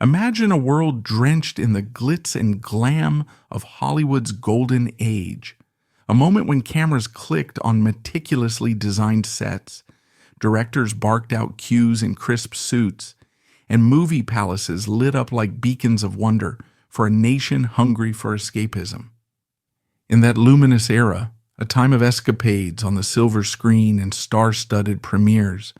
Imagine a world drenched in the glitz and glam of Hollywood's golden age, a moment when cameras clicked on meticulously designed sets, directors barked out cues in crisp suits, and movie palaces lit up like beacons of wonder for a nation hungry for escapism. In that luminous era, a time of escapades on the silver screen and star-studded premieres,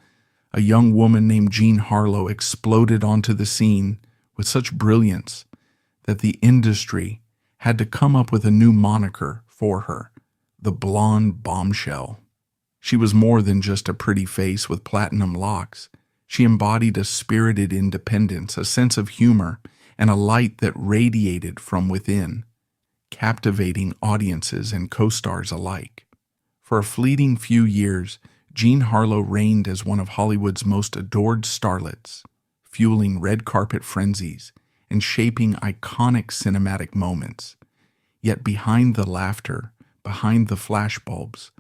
a young woman named Jean Harlow exploded onto the scene with such brilliance that the industry had to come up with a new moniker for her, the Blonde Bombshell. She was more than just a pretty face with platinum locks. She embodied a spirited independence, a sense of humor, and a light that radiated from within, captivating audiences and co-stars alike. For a fleeting few years, Jean Harlow reigned as one of Hollywood's most adored starlets, fueling red carpet frenzies and shaping iconic cinematic moments. Yet behind the laughter, behind the flashbulbs,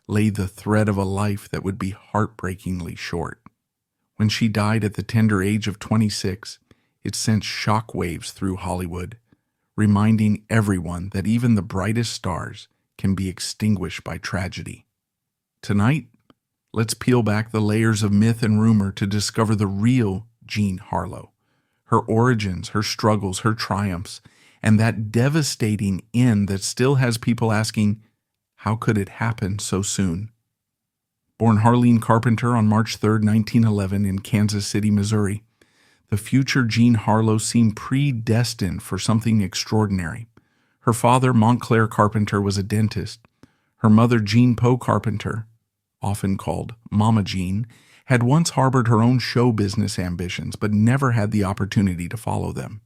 lay the thread of a life that would be heartbreakingly short. When she died at the tender age of 26, it sent shockwaves through Hollywood, reminding everyone that even the brightest stars can be extinguished by tragedy. Tonight, let's peel back the layers of myth and rumor to discover the real Jean Harlow, her origins, her struggles, her triumphs, and that devastating end that still has people asking, how could it happen so soon? Born Harleen Carpenter on March 3, 1911 in Kansas City, Missouri, the future Jean Harlow seemed predestined for something extraordinary. Her father, Montclair Carpenter, was a dentist. Her mother, Jean Poe Carpenter, often called Mama Jean, had once harbored her own show business ambitions, but never had the opportunity to follow them.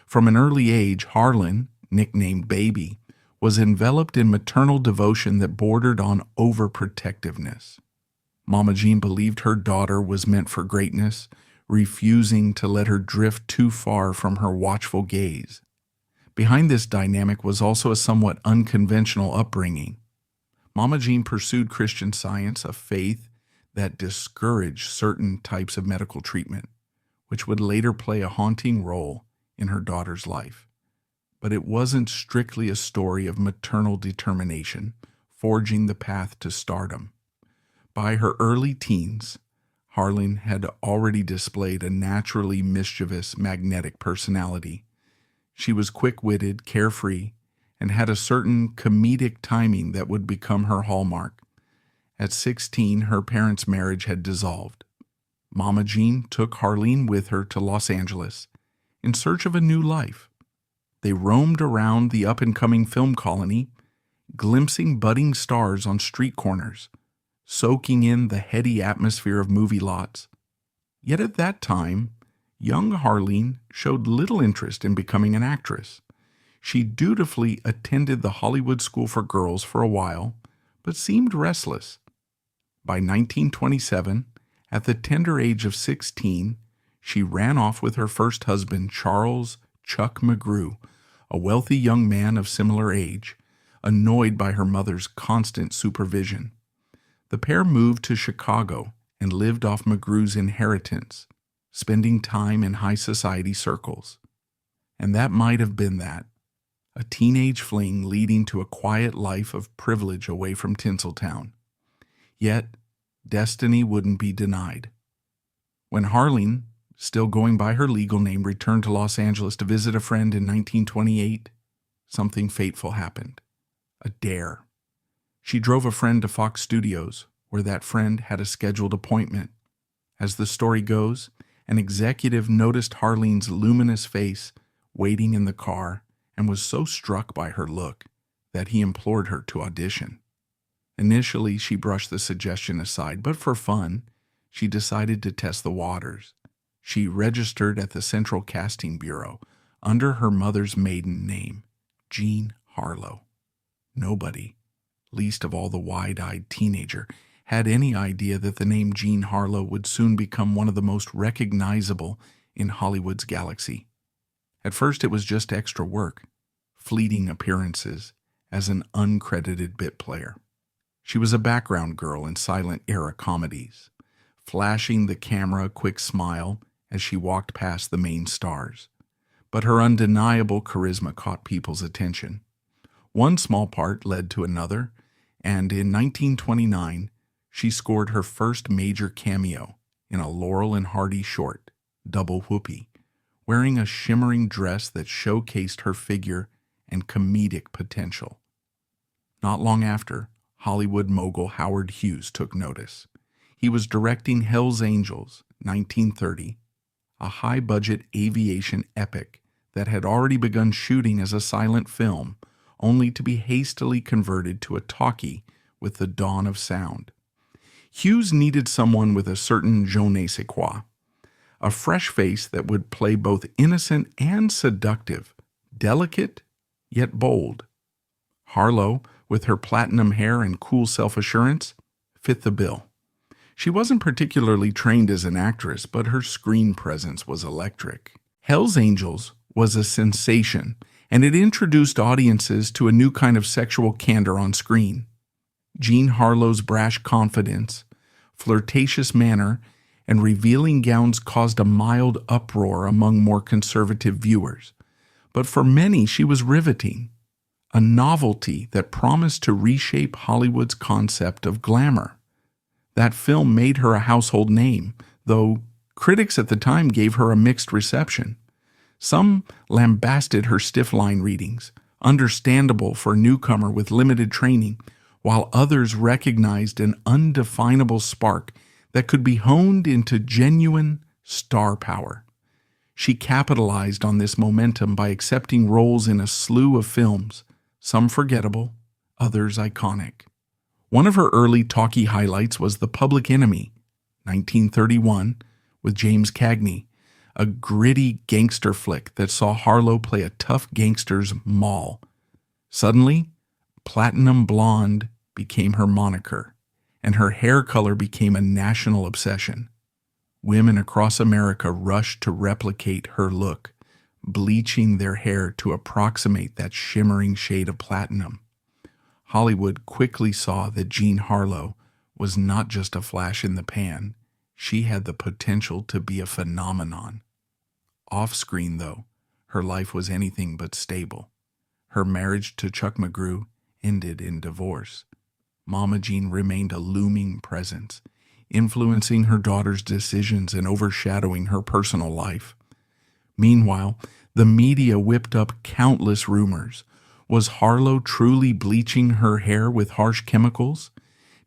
From an early age, Harlan, nicknamed Baby, was enveloped in maternal devotion that bordered on overprotectiveness. Mama Jean believed her daughter was meant for greatness, refusing to let her drift too far from her watchful gaze. Behind this dynamic was also a somewhat unconventional upbringing. Mama Jean pursued Christian Science, a faith that discouraged certain types of medical treatment, which would later play a haunting role in her daughter's life. But it wasn't strictly a story of maternal determination, forging the path to stardom. By her early teens, Harlan had already displayed a naturally mischievous, magnetic personality. She was quick-witted, carefree, and had a certain comedic timing that would become her hallmark. At 16, her parents' marriage had dissolved. Mama Jean took Harleen with her to Los Angeles in search of a new life. They roamed around the up-and-coming film colony, glimpsing budding stars on street corners, soaking in the heady atmosphere of movie lots. Yet at that time, young Harleen showed little interest in becoming an actress. She dutifully attended the Hollywood School for Girls for a while, but seemed restless. By 1927, at the tender age of 16, she ran off with her first husband, Charles Chuck McGrew, a wealthy young man of similar age, annoyed by her mother's constant supervision. The pair moved to Chicago and lived off McGrew's inheritance, spending time in high society circles. And that might have been that, a teenage fling leading to a quiet life of privilege away from Tinseltown. Yet, destiny wouldn't be denied. When Harleen, still going by her legal name, returned to Los Angeles to visit a friend in 1928, something fateful happened. A dare. She drove a friend to Fox Studios, where that friend had a scheduled appointment. As the story goes, an executive noticed Harleen's luminous face waiting in the car and was so struck by her look that he implored her to audition. Initially, she brushed the suggestion aside, but for fun, she decided to test the waters. She registered at the Central Casting Bureau under her mother's maiden name, Jean Harlow. Nobody, least of all the wide-eyed teenager, had any idea that the name Jean Harlow would soon become one of the most recognizable in Hollywood's galaxy. At first it was just extra work, fleeting appearances as an uncredited bit player. She was a background girl in silent-era comedies, flashing the camera a quick smile as she walked past the main stars. But her undeniable charisma caught people's attention. One small part led to another, and in 1929, she scored her first major cameo in a Laurel and Hardy short, Double Whoopee, wearing a shimmering dress that showcased her figure and comedic potential. Not long after, Hollywood mogul Howard Hughes took notice. He was directing Hell's Angels, 1930, a high-budget aviation epic that had already begun shooting as a silent film, only to be hastily converted to a talkie with the dawn of sound. Hughes needed someone with a certain je ne sais quoi, a fresh face that would play both innocent and seductive, delicate yet bold. Harlow, with her platinum hair and cool self-assurance, fit the bill. She wasn't particularly trained as an actress, but her screen presence was electric. Hell's Angels was a sensation, and it introduced audiences to a new kind of sexual candor on screen. Jean Harlow's brash confidence, flirtatious manner, and revealing gowns caused a mild uproar among more conservative viewers. But for many, she was riveting, a novelty that promised to reshape Hollywood's concept of glamour. That film made her a household name, though critics at the time gave her a mixed reception. Some lambasted her stiff line readings, understandable for a newcomer with limited training, while others recognized an undefinable spark that could be honed into genuine star power. She capitalized on this momentum by accepting roles in a slew of films, some forgettable, others iconic. One of her early talkie highlights was The Public Enemy, 1931, with James Cagney, a gritty gangster flick that saw Harlow play a tough gangster's Moll. Suddenly, platinum blonde became her moniker, and her hair color became a national obsession. Women across America rushed to replicate her look, bleaching their hair to approximate that shimmering shade of platinum. Hollywood quickly saw that Jean Harlow was not just a flash in the pan. She had the potential to be a phenomenon. Off-screen, though, her life was anything but stable. Her marriage to Chuck McGrew ended in divorce. Mama Jean remained a looming presence, influencing her daughter's decisions and overshadowing her personal life. Meanwhile, the media whipped up countless rumors. Was Harlow truly bleaching her hair with harsh chemicals?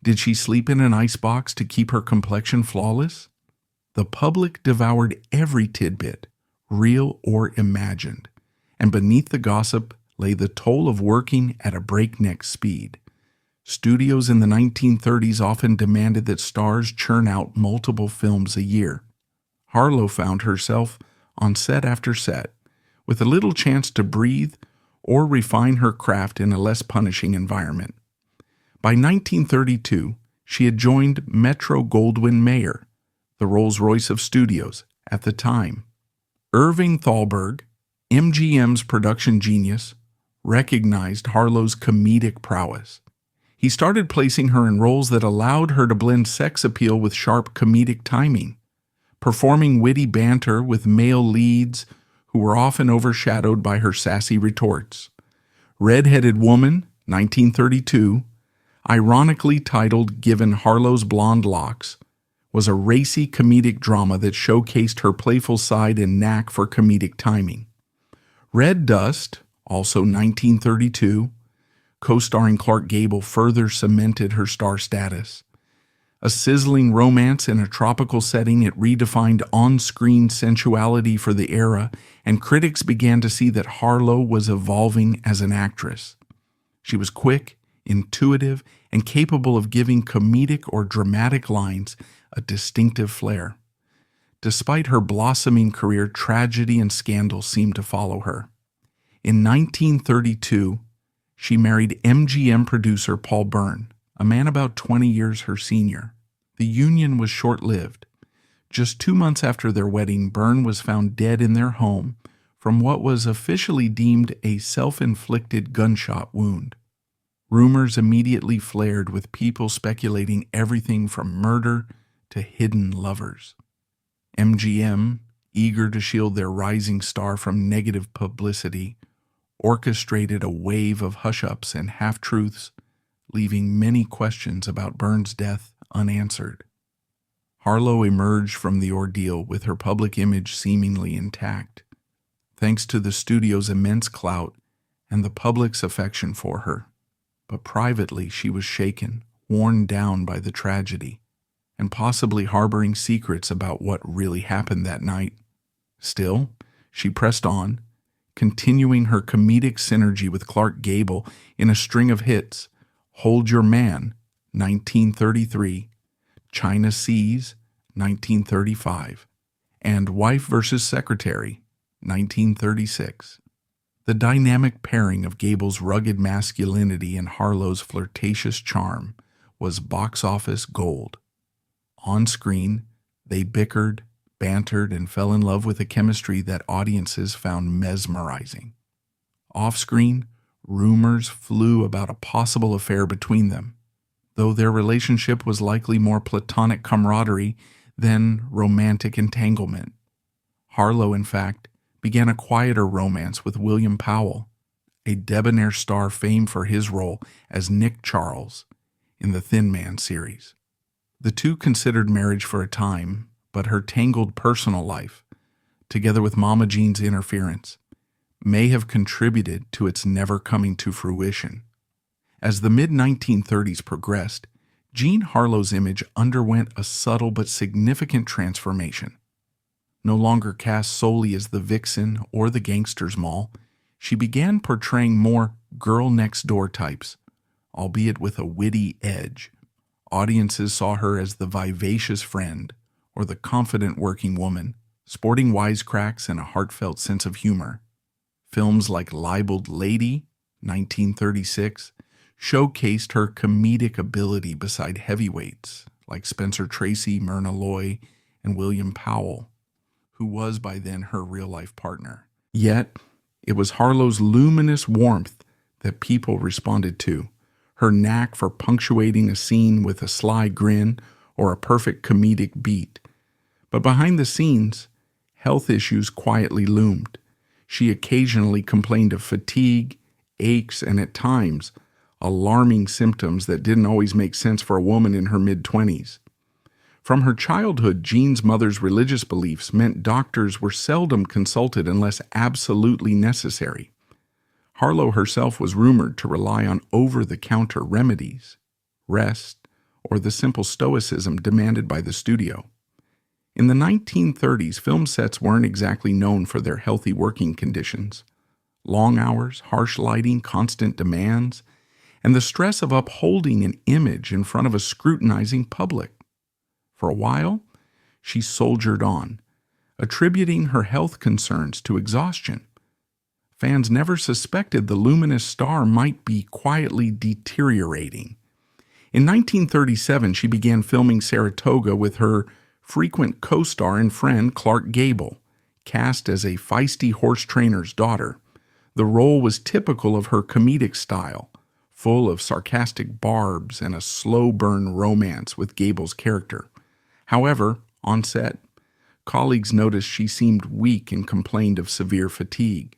Did she sleep in an icebox to keep her complexion flawless? The public devoured every tidbit, real or imagined, and beneath the gossip lay the toll of working at a breakneck speed. Studios in the 1930s often demanded that stars churn out multiple films a year. Harlow found herself on set after set, with a little chance to breathe or refine her craft in a less punishing environment. By 1932, she had joined Metro-Goldwyn-Mayer, the Rolls-Royce of studios at the time. Irving Thalberg, MGM's production genius, recognized Harlow's comedic prowess. He started placing her in roles that allowed her to blend sex appeal with sharp comedic timing, performing witty banter with male leads who were often overshadowed by her sassy retorts. Red-Headed Woman, 1932, ironically titled Given Harlow's Blonde Locks, was a racy comedic drama that showcased her playful side and knack for comedic timing. Red Dust, also 1932, co-starring Clark Gable, further cemented her star status. A sizzling romance in a tropical setting, it redefined on-screen sensuality for the era, and critics began to see that Harlow was evolving as an actress. She was quick, intuitive, and capable of giving comedic or dramatic lines a distinctive flair. Despite her blossoming career, tragedy and scandal seemed to follow her. In 1932, she married MGM producer Paul Byrne, a man about 20 years her senior. The union was short-lived. Just 2 months after their wedding, Byrne was found dead in their home from what was officially deemed a self-inflicted gunshot wound. Rumors immediately flared, with people speculating everything from murder to hidden lovers. MGM, eager to shield their rising star from negative publicity, orchestrated a wave of hush-ups and half-truths, leaving many questions about Byrne's death unanswered. Harlow emerged from the ordeal with her public image seemingly intact, thanks to the studio's immense clout and the public's affection for her. But privately she was shaken, worn down by the tragedy, and possibly harboring secrets about what really happened that night. Still, she pressed on, continuing her comedic synergy with Clark Gable in a string of hits: Hold Your Man, 1933, China Seas, 1935, and Wife vs. Secretary, 1936. The dynamic pairing of Gable's rugged masculinity and Harlow's flirtatious charm was box office gold. On screen, they bickered, bantered, and fell in love with a chemistry that audiences found mesmerizing. Off-screen, rumors flew about a possible affair between them, though their relationship was likely more platonic camaraderie than romantic entanglement. Harlow, in fact, began a quieter romance with William Powell, a debonair star famed for his role as Nick Charles in the Thin Man series. The two considered marriage for a time, but her tangled personal life, together with Mama Jean's interference, may have contributed to its never coming to fruition. As the mid-1930s progressed, Jean Harlow's image underwent a subtle but significant transformation. No longer cast solely as the vixen or the gangster's moll, she began portraying more girl-next-door types, albeit with a witty edge. Audiences saw her as the vivacious friend or the confident working woman, sporting wisecracks and a heartfelt sense of humor. Films like Libeled Lady, 1936, showcased her comedic ability beside heavyweights like Spencer Tracy, Myrna Loy, and William Powell, who was by then her real-life partner. Yet, it was Harlow's luminous warmth that people responded to, her knack for punctuating a scene with a sly grin or a perfect comedic beat. But behind the scenes, health issues quietly loomed. She occasionally complained of fatigue, aches, and at times, alarming symptoms that didn't always make sense for a woman in her mid-20s. From her childhood, Jean's mother's religious beliefs meant doctors were seldom consulted unless absolutely necessary. Harlow herself was rumored to rely on over-the-counter remedies, rest, or the simple stoicism demanded by the studio. In the 1930s, film sets weren't exactly known for their healthy working conditions. Long hours, harsh lighting, constant demands, and the stress of upholding an image in front of a scrutinizing public. For a while, she soldiered on, attributing her health concerns to exhaustion. Fans never suspected the luminous star might be quietly deteriorating. In 1937, she began filming Saratoga with her frequent co-star and friend Clark Gable, cast as a feisty horse trainer's daughter. The role was typical of her comedic style, full of sarcastic barbs and a slow-burn romance with Gable's character. However, on set, colleagues noticed she seemed weak and complained of severe fatigue.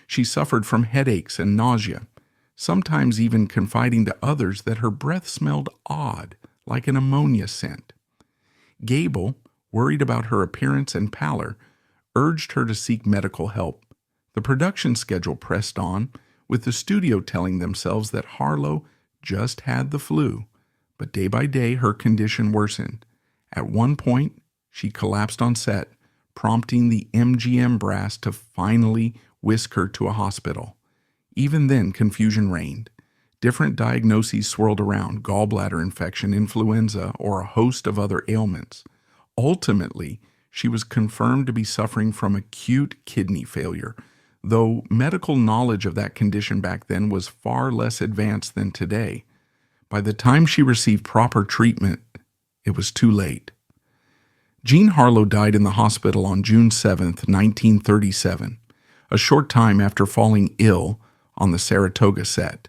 She suffered from headaches and nausea, sometimes even confiding to others that her breath smelled odd, like an ammonia scent. Gable, worried about her appearance and pallor, urged her to seek medical help. The production schedule pressed on, with the studio telling themselves that Harlow just had the flu, but day by day her condition worsened. At one point, she collapsed on set, prompting the MGM brass to finally whisk her to a hospital. Even then, confusion reigned. Different diagnoses swirled around: gallbladder infection, influenza, or a host of other ailments. Ultimately, she was confirmed to be suffering from acute kidney failure, though medical knowledge of that condition back then was far less advanced than today. By the time she received proper treatment, it was too late. Jean Harlow died in the hospital on June 7, 1937, a short time after falling ill on the Saratoga set.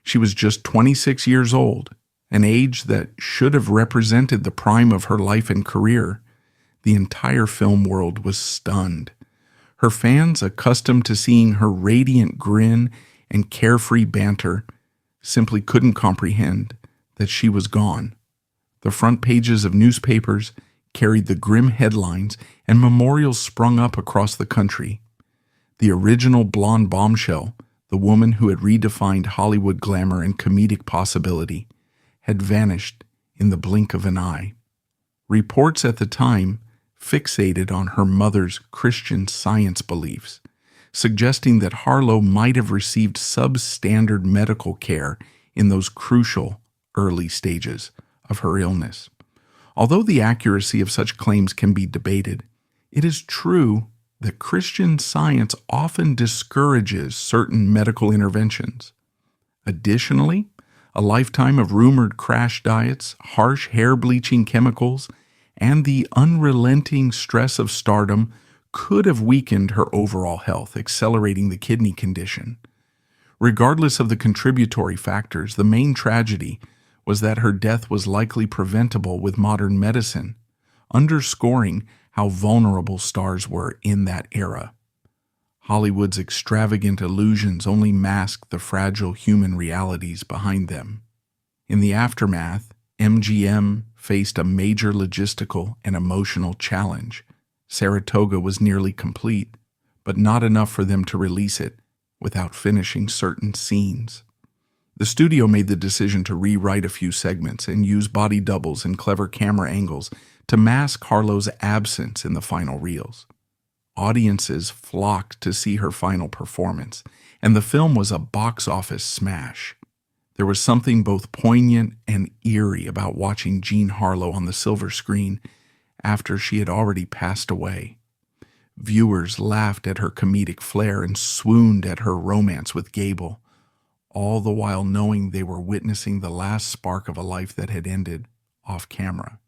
She was just 26 years old, an age that should have represented the prime of her life and career. The entire film world was stunned. Her fans, accustomed to seeing her radiant grin and carefree banter, simply couldn't comprehend that she was gone. The front pages of newspapers carried the grim headlines, and memorials sprung up across the country. The original Blonde Bombshell, the woman who had redefined Hollywood glamour and comedic possibility, had vanished in the blink of an eye. Reports at the time fixated on her mother's Christian Science beliefs, suggesting that Harlow might have received substandard medical care in those crucial early stages of her illness. Although the accuracy of such claims can be debated, it is true that Christian Science often discourages certain medical interventions. Additionally, a lifetime of rumored crash diets, harsh hair-bleaching chemicals, and the unrelenting stress of stardom could have weakened her overall health, accelerating the kidney condition. Regardless of the contributory factors, the main tragedy was that her death was likely preventable with modern medicine, underscoring how vulnerable stars were in that era. Hollywood's extravagant illusions only masked the fragile human realities behind them. In the aftermath, MGM faced a major logistical and emotional challenge. Saratoga was nearly complete, but not enough for them to release it without finishing certain scenes. The studio made the decision to rewrite a few segments and use body doubles and clever camera angles to mask Harlow's absence in the final reels. Audiences flocked to see her final performance, and the film was a box office smash. There was something both poignant and eerie about watching Jean Harlow on the silver screen after she had already passed away. Viewers laughed at her comedic flair and swooned at her romance with Gable, all the while knowing they were witnessing the last spark of a life that had ended off camera.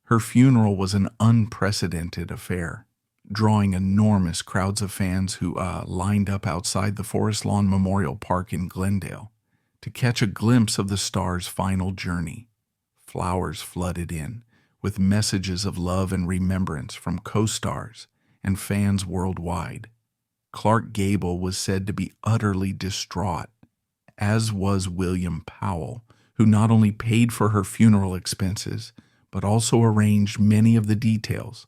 Her funeral was an unprecedented affair, drawing enormous crowds of fans who lined up outside the Forest Lawn Memorial Park in Glendale to catch a glimpse of the star's final journey. Flowers flooded in, with messages of love and remembrance from co-stars and fans worldwide. Clark Gable was said to be utterly distraught, as was William Powell, who not only paid for her funeral expenses, but also arranged many of the details.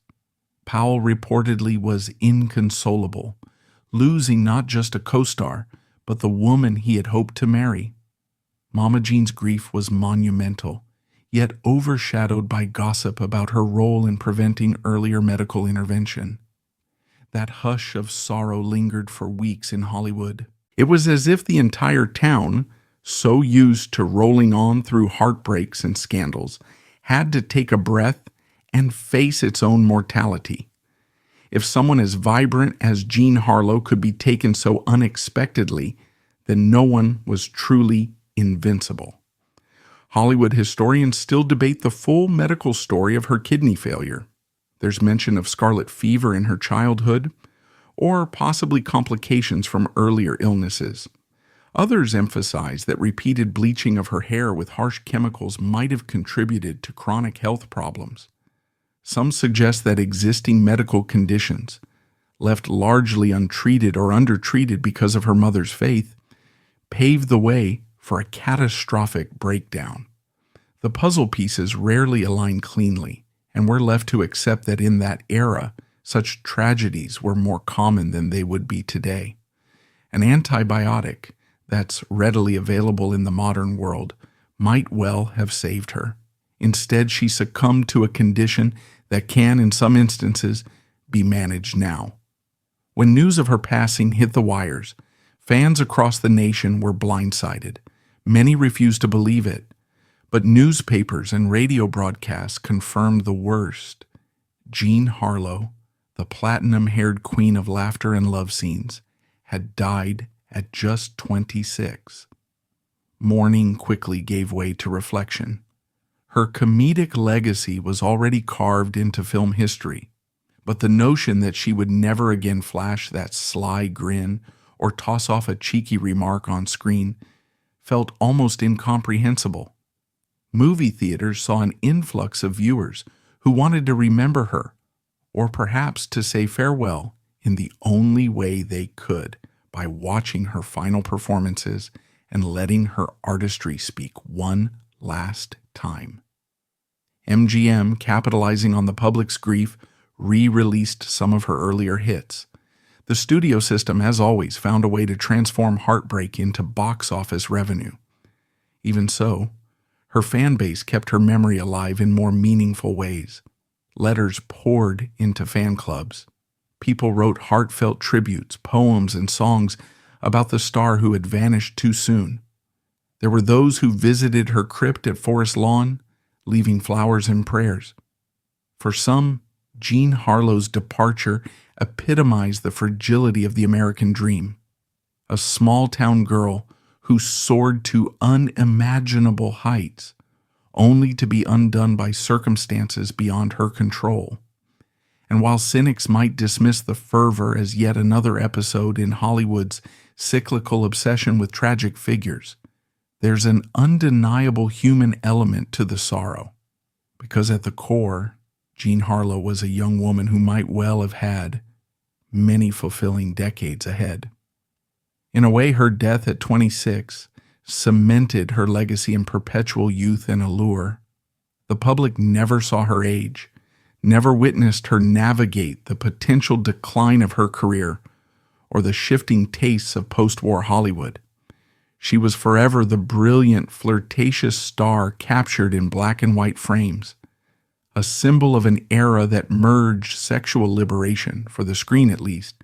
Powell reportedly was inconsolable, losing not just a co-star, but the woman he had hoped to marry. Mama Jean's grief was monumental, yet overshadowed by gossip about her role in preventing earlier medical intervention. That hush of sorrow lingered for weeks in Hollywood. It was as if the entire town, so used to rolling on through heartbreaks and scandals, had to take a breath and face its own mortality. If someone as vibrant as Jean Harlow could be taken so unexpectedly, then no one was truly invincible. Hollywood historians still debate the full medical story of her kidney failure. There's mention of scarlet fever in her childhood, or possibly complications from earlier illnesses. Others emphasize that repeated bleaching of her hair with harsh chemicals might have contributed to chronic health problems. Some suggest that existing medical conditions, left largely untreated or undertreated because of her mother's faith, paved the way for a catastrophic breakdown. The puzzle pieces rarely align cleanly, and we're left to accept that in that era, such tragedies were more common than they would be today. An antibiotic that's readily available in the modern world might well have saved her. Instead, she succumbed to a condition that can, in some instances, be managed now. When news of her passing hit the wires, fans across the nation were blindsided. Many refused to believe it, but newspapers and radio broadcasts confirmed the worst. Jean Harlow, the platinum-haired queen of laughter and love scenes, had died at just 26. Mourning quickly gave way to reflection. Her comedic legacy was already carved into film history, but the notion that she would never again flash that sly grin or toss off a cheeky remark on screen felt almost incomprehensible. Movie theaters saw an influx of viewers who wanted to remember her, or perhaps to say farewell in the only way they could, by watching her final performances and letting her artistry speak one last time. MGM, capitalizing on the public's grief, re-released some of her earlier hits. The studio system, as always, found a way to transform heartbreak into box office revenue. Even so, her fan base kept her memory alive in more meaningful ways. Letters poured into fan clubs. People wrote heartfelt tributes, poems, and songs about the star who had vanished too soon. There were those who visited her crypt at Forest Lawn, leaving flowers and prayers. For some, Jean Harlow's departure epitomized the fragility of the American dream. A small-town girl who soared to unimaginable heights, only to be undone by circumstances beyond her control. And while cynics might dismiss the fervor as yet another episode in Hollywood's cyclical obsession with tragic figures, there's an undeniable human element to the sorrow, because at the core, Jean Harlow was a young woman who might well have had many fulfilling decades ahead. In a way, her death at 26 cemented her legacy in perpetual youth and allure. The public never saw her age, never witnessed her navigate the potential decline of her career or the shifting tastes of post-war Hollywood. She was forever the brilliant, flirtatious star captured in black and white frames, a symbol of an era that merged sexual liberation, for the screen at least,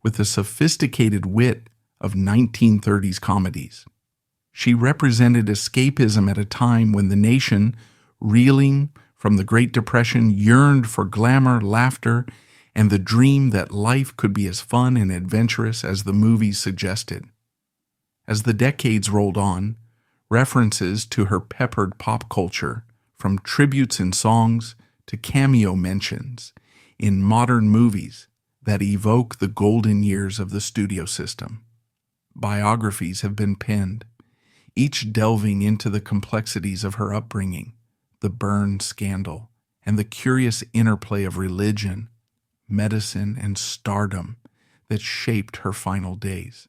with the sophisticated wit of 1930s comedies. She represented escapism at a time when the nation, reeling from the Great Depression, yearned for glamour, laughter, and the dream that life could be as fun and adventurous as the movies suggested. As the decades rolled on, references to her peppered pop culture, from tributes in songs to cameo mentions in modern movies that evoke the golden years of the studio system. Biographies have been penned, each delving into the complexities of her upbringing, the Byrne scandal, and the curious interplay of religion, medicine, and stardom that shaped her final days.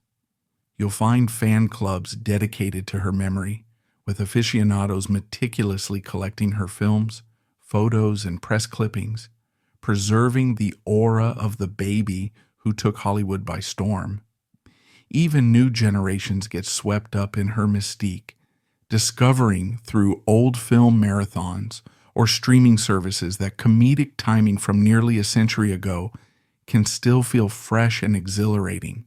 You'll find fan clubs dedicated to her memory, with aficionados meticulously collecting her films, photos, and press clippings, preserving the aura of the baby who took Hollywood by storm. Even new generations get swept up in her mystique, discovering through old film marathons or streaming services that comedic timing from nearly a century ago can still feel fresh and exhilarating,